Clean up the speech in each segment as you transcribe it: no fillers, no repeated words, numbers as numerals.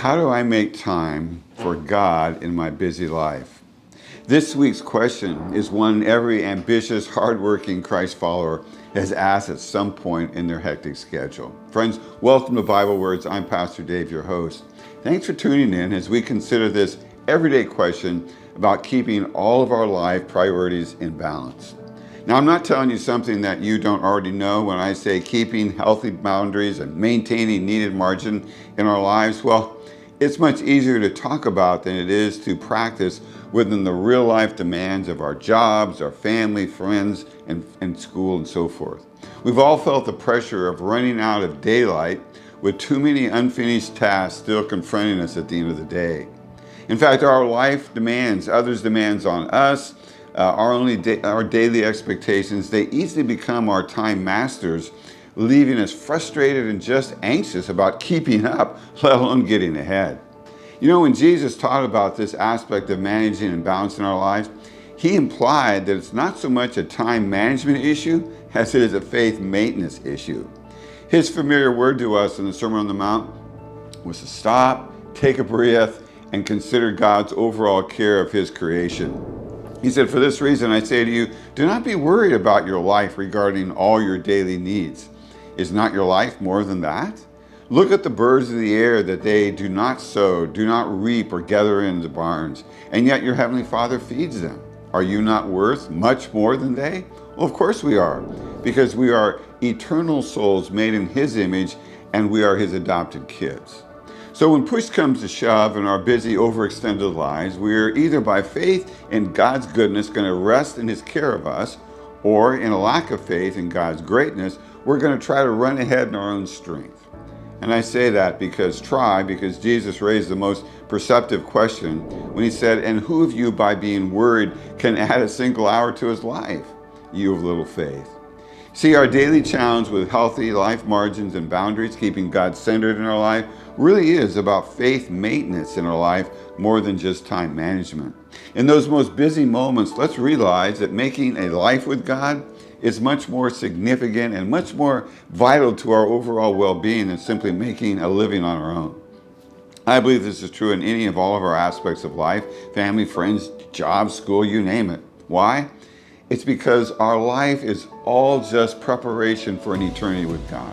How do I make time for God in my busy life? This week's question is one every ambitious, hardworking Christ follower has asked at some point in their hectic schedule. Friends, welcome to Bible Words. I'm Pastor Dave, your host. Thanks for tuning in as we consider this everyday question about keeping all of our life priorities in balance. Now, I'm not telling you something that you don't already know when I say keeping healthy boundaries and maintaining needed margin in our lives. Well, it's much easier to talk about than it is to practice within the real life demands of our jobs, our family, friends, and school, and so forth. We've all felt the pressure of running out of daylight with too many unfinished tasks still confronting us at the end of the day. In fact, our life demands, others' demands on us, our daily expectations, they easily become our time masters, leaving us frustrated and just anxious about keeping up, let alone getting ahead. You know, when Jesus taught about this aspect of managing and balancing our lives, he implied that it's not so much a time management issue as it is a faith maintenance issue. His familiar word to us in the Sermon on the Mount was to stop, take a breath, and consider God's overall care of his creation. He said, "For this reason I say to you, do not be worried about your life regarding all your daily needs. Is not your life more than that? Look at the birds of the air, that they do not sow, do not reap or gather in the barns, and yet your heavenly Father feeds them. Are you not worth much more than they?" Well, of course we are, because we are eternal souls made in his image, and we are his adopted kids. So when push comes to shove in our busy, overextended lives, we are either by faith in God's goodness going to rest in his care of us, or in a lack of faith in God's greatness, we're going to try to run ahead in our own strength. And I say that because Jesus raised the most perceptive question when he said, "And who of you by being worried can add a single hour to his life? You of little faith." See, our daily challenge with healthy life margins and boundaries, keeping God centered in our life, really is about faith maintenance in our life more than just time management. In those most busy moments, let's realize that making a life with God is much more significant and much more vital to our overall well-being than simply making a living on our own. I believe this is true in any of all of our aspects of life: family, friends, job, school, you name it. Why? It's because our life is all just preparation for an eternity with God.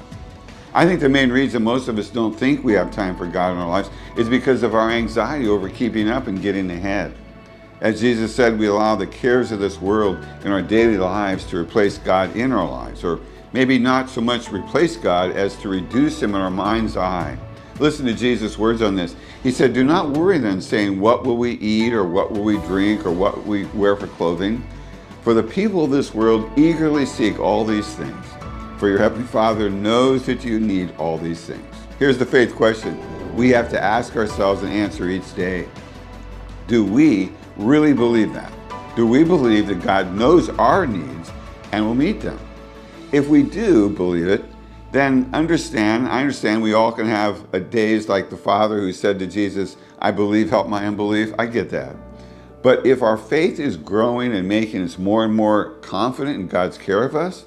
I think the main reason most of us don't think we have time for God in our lives is because of our anxiety over keeping up and getting ahead. As Jesus said, we allow the cares of this world in our daily lives to replace God in our lives, or maybe not so much replace God as to reduce him in our mind's eye. Listen to Jesus' words on this. He said, "Do not worry then, saying, what will we eat, or what will we drink, or what will we wear for clothing? For the people of this world eagerly seek all these things. For your heavenly Father knows that you need all these things." Here's the faith question we have to ask ourselves and answer each day. Do we really believe that? Do we believe that God knows our needs and will meet them? If we do believe it, then I understand we all can have days like the Father who said to Jesus, "I believe, help my unbelief." I get that. But if our faith is growing and making us more and more confident in God's care of us,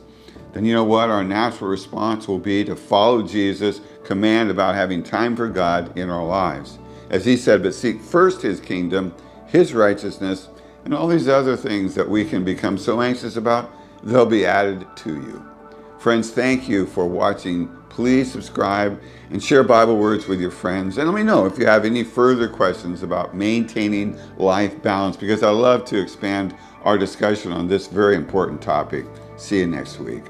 then you know what? Our natural response will be to follow Jesus' command about having time for God in our lives. As he said, "But seek first his kingdom, his righteousness, and all these other things that we can become so anxious about, they'll be added to you." Friends, thank you for watching. Please subscribe and share Bible Words with your friends. And let me know if you have any further questions about maintaining life balance, because I love to expand our discussion on this very important topic. See you next week.